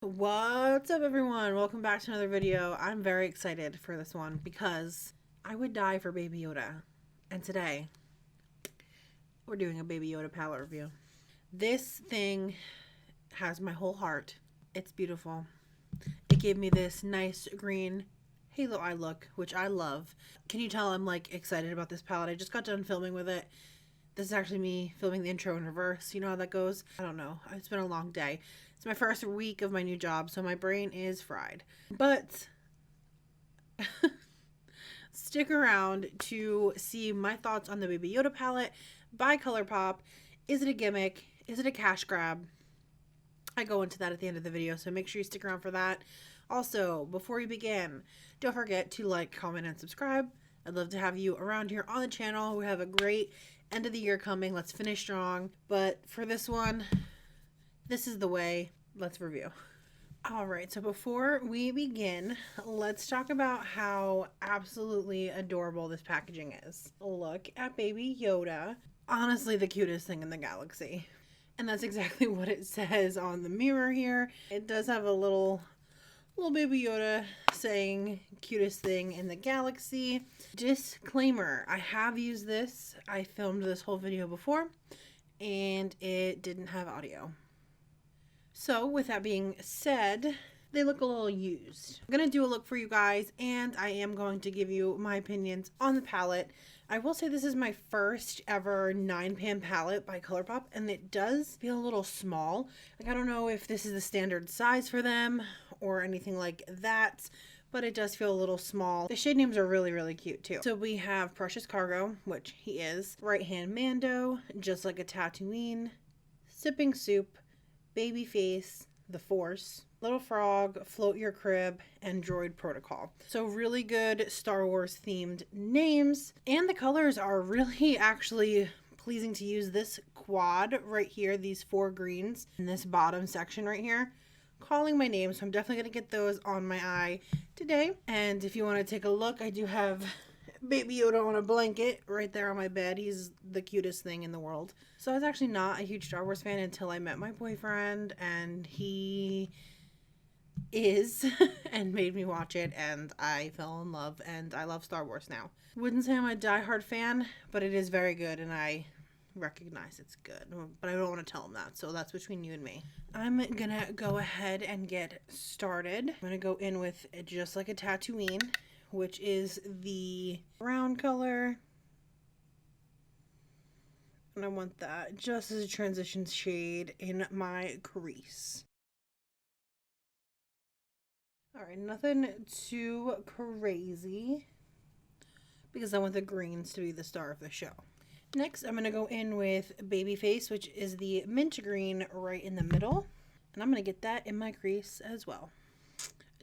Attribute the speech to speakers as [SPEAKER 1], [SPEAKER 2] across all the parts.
[SPEAKER 1] What's up, everyone? Welcome back to another video. I'm very excited for this one because I would die for Baby Yoda. And today, we're doing a Baby Yoda palette review. This thing has my whole heart. It's beautiful. It gave me this nice green halo eye look, which I love. Can you tell I'm like excited about this palette? I just got done filming with it. This is actually me filming the intro in reverse. You know how that goes? I don't know. It's been a long day. It's my first week of my new job, so my brain is fried. But stick around to see my thoughts on the Baby Yoda palette by Colourpop. Is it a gimmick? Is it a cash grab? I go into that at the end of the video, so make sure you stick around for that. Also, before we begin, don't forget to like, comment, and subscribe. I'd love to have you around here on the channel. We have a great end of the year coming. Let's finish strong. But for this one, this is the way. Let's review. All right, so before we begin, let's talk about how absolutely adorable this packaging is. Look at Baby Yoda. Honestly, the cutest thing in the galaxy. And that's exactly what it says on the mirror here. It does have a little Baby Yoda saying cutest thing in the galaxy. Disclaimer, I have used this. I filmed this whole video before and it didn't have audio. So with that being said, they look a little used. I'm going to do a look for you guys and I am going to give you my opinions on the palette. I will say this is my first ever 9-pan palette by Colourpop and it does feel a little small. Like, I don't know if this is the standard size for them or anything like that, but it does feel a little small. The shade names are really, really cute too. So we have Precious Cargo, which he is, Right Hand Mando, Just Like a Tatooine, Sipping Soup, Baby Face, The Force, Little Frog, Float Your Crib, and Droid Protocol. So really good Star Wars themed names. And the colors are really actually pleasing to use. This quad right here, these 4 greens in this bottom section right here, calling my name. So I'm definitely going to get those on my eye today. And if you want to take a look, I do have Baby Yoda on a blanket right there on my bed. He's the cutest thing in the world. So I was actually not a huge Star Wars fan until I met my boyfriend, and he is and made me watch it, and I fell in love, and I love Star Wars now. Wouldn't say I'm a diehard fan, but it is very good, and I recognize it's good, but I don't want to tell him that, so that's between you and me. I'm gonna go ahead and get started. I'm gonna go in with Just Like a Tatooine, which is the brown color. And I want that just as a transition shade in my crease. Alright, nothing too crazy because I want the greens to be the star of the show. Next, I'm going to go in with Baby Face, which is the mint green right in the middle. And I'm going to get that in my crease as well.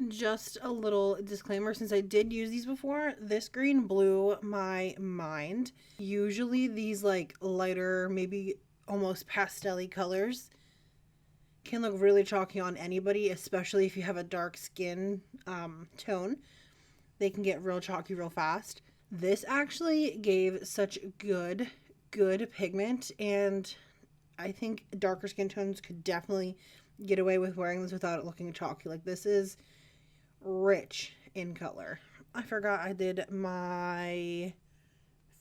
[SPEAKER 1] Just a little disclaimer, since I did use these before, this green blew my mind. Usually these like lighter, maybe almost pastel-y colors can look really chalky on anybody, especially if you have a dark skin tone. They can get real chalky real fast. This actually gave such good pigment, and I think darker skin tones could definitely get away with wearing this without it looking chalky. Like, this is rich in color. I forgot I did my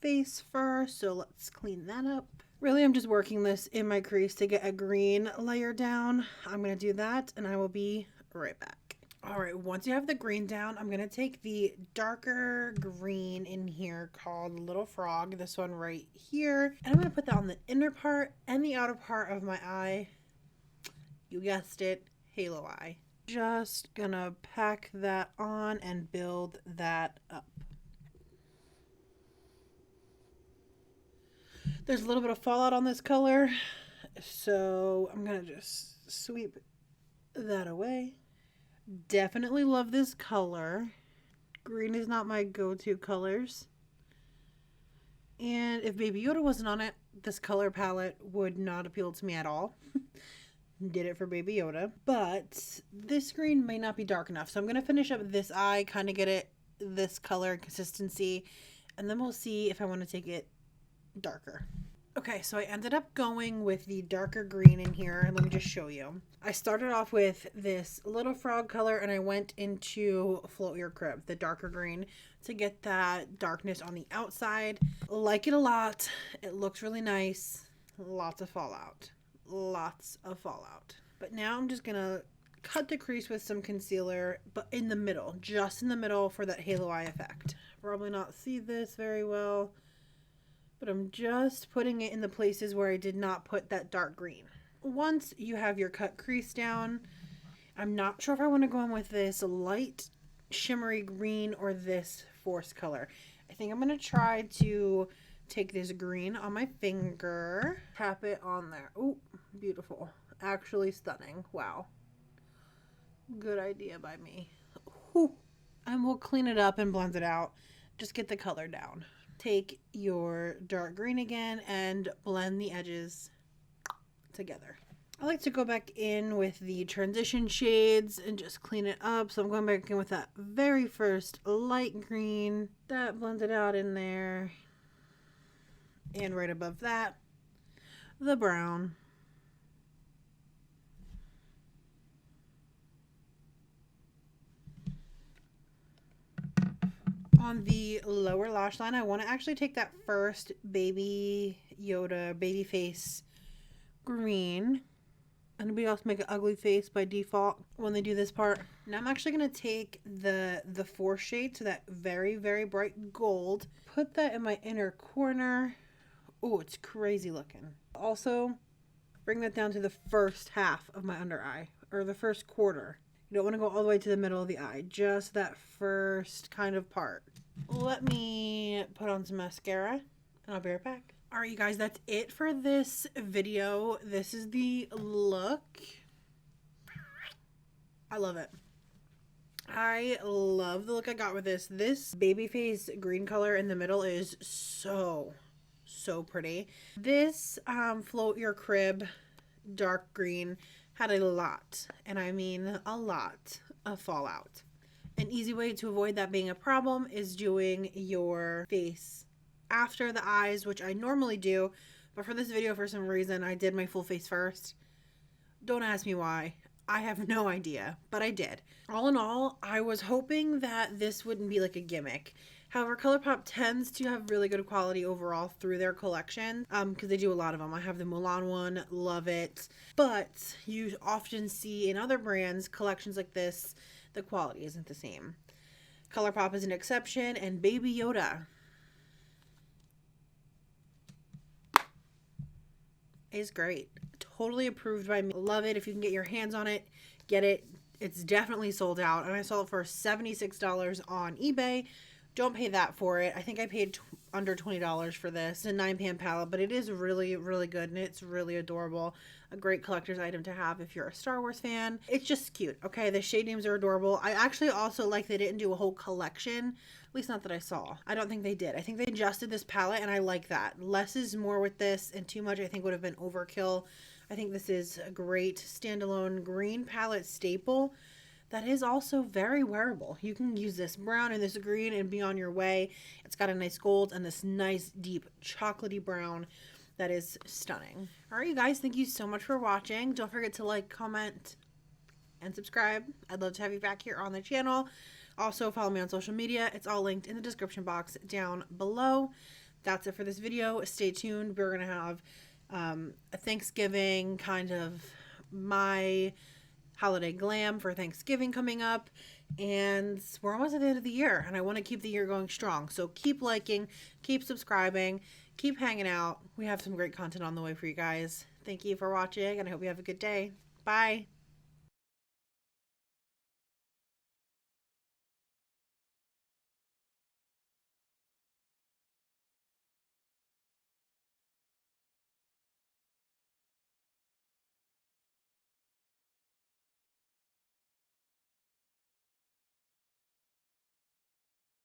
[SPEAKER 1] face first, so let's clean that up. Really, I'm just working this in my crease to get a green layer down. I'm going to do that and I will be right back. All right, once you have the green down, I'm going to take the darker green in here called Little Frog, this one right here, and I'm going to put that on the inner part and the outer part of my eye. You guessed it, halo eye. Just gonna pack that on and build that up. There's a little bit of fallout on this color, so I'm gonna just sweep that away. Definitely love this color. Green is not my go-to colors. And if Baby Yoda wasn't on it, this color palette would not appeal to me at all. Did it for Baby Yoda, but this green may not be dark enough, so I'm gonna finish up this eye, kind of get it this color consistency, and then we'll see if I want to take it darker. Okay, so I ended up going with the darker green in here. Let me just show you. I started off with this little frog color and I went into Float Your Crib, the darker green, to get that darkness on the outside. Like it a lot. It looks really nice. Lots of fallout. Lots of fallout. But now I'm just gonna cut the crease with some concealer, but in the middle, just in the middle for that halo eye effect. Probably not see this very well, but I'm just putting it in the places where I did not put that dark green. Once you have your cut crease down, I'm not sure if I want to go in with this light shimmery green or this force color. I think I'm going to try to take this green on my finger, tap it on there. Oh, beautiful. Actually stunning. Wow. Good idea by me. Whew. And we'll clean it up and blend it out. Just get the color down. Take your dark green again and blend the edges together. I like to go back in with the transition shades and just clean it up. So I'm going back in with that very first light green. That blends it out in there. And right above that, the brown. On the lower lash line, I want to actually take that first baby Yoda, baby face green. Anybody else make an ugly face by default when they do this part? Now I'm actually going to take the four shade, so that very, very bright gold. Put that in my inner corner. Oh, it's crazy looking. Also, bring that down to the first half of my under eye, or the first quarter. You don't want to go all the way to the middle of the eye, just that first kind of part. Let me put on some mascara and I'll be right back. All right, you guys, that's it for this video. This is the look. I love it. I love the look I got with this. This baby face green color in the middle is so pretty. This Float Your Crib dark green had a lot, and I mean a lot, of fallout. An easy way to avoid that being a problem is doing your face after the eyes, which I normally do, but for this video, for some reason, I did my full face first. Don't ask me why. I have no idea, but I did. All in all, I was hoping that this wouldn't be like a gimmick. However, Colourpop tends to have really good quality overall through their collection, because they do a lot of them. I have the Mulan one, love it. But you often see in other brands collections like this, the quality isn't the same. Colourpop is an exception, and Baby Yoda is great. Totally approved by me. Love it. If you can get your hands on it, get it. It's definitely sold out, and I saw it for $76 on eBay. Don't pay that for it. I think I paid under $20 for this. It's a 9-pan palette, but it is really, really good, and it's really adorable. A great collector's item to have if you're a Star Wars fan. It's just cute, okay? The shade names are adorable. I actually also like they didn't do a whole collection, at least not that I saw. I don't think they did. I think they just did this palette, and I like that. Less is more with this, and too much I think would have been overkill. I think this is a great standalone green palette staple that is also very wearable. You can use this brown and this green and be on your way. It's got a nice gold and this nice deep chocolatey brown that is stunning. All right, you guys, thank you so much for watching. Don't forget to like, comment, and subscribe. I'd love to have you back here on the channel. Also, follow me on social media. It's all linked in the description box down below. That's it for this video. Stay tuned. We're going to have a Thanksgiving kind of my holiday glam for Thanksgiving coming up, and we're almost at the end of the year, and I want to keep the year going strong. So keep liking, keep subscribing, keep hanging out. We have some great content on the way for you guys. Thank you for watching, and I hope you have a good day. Bye.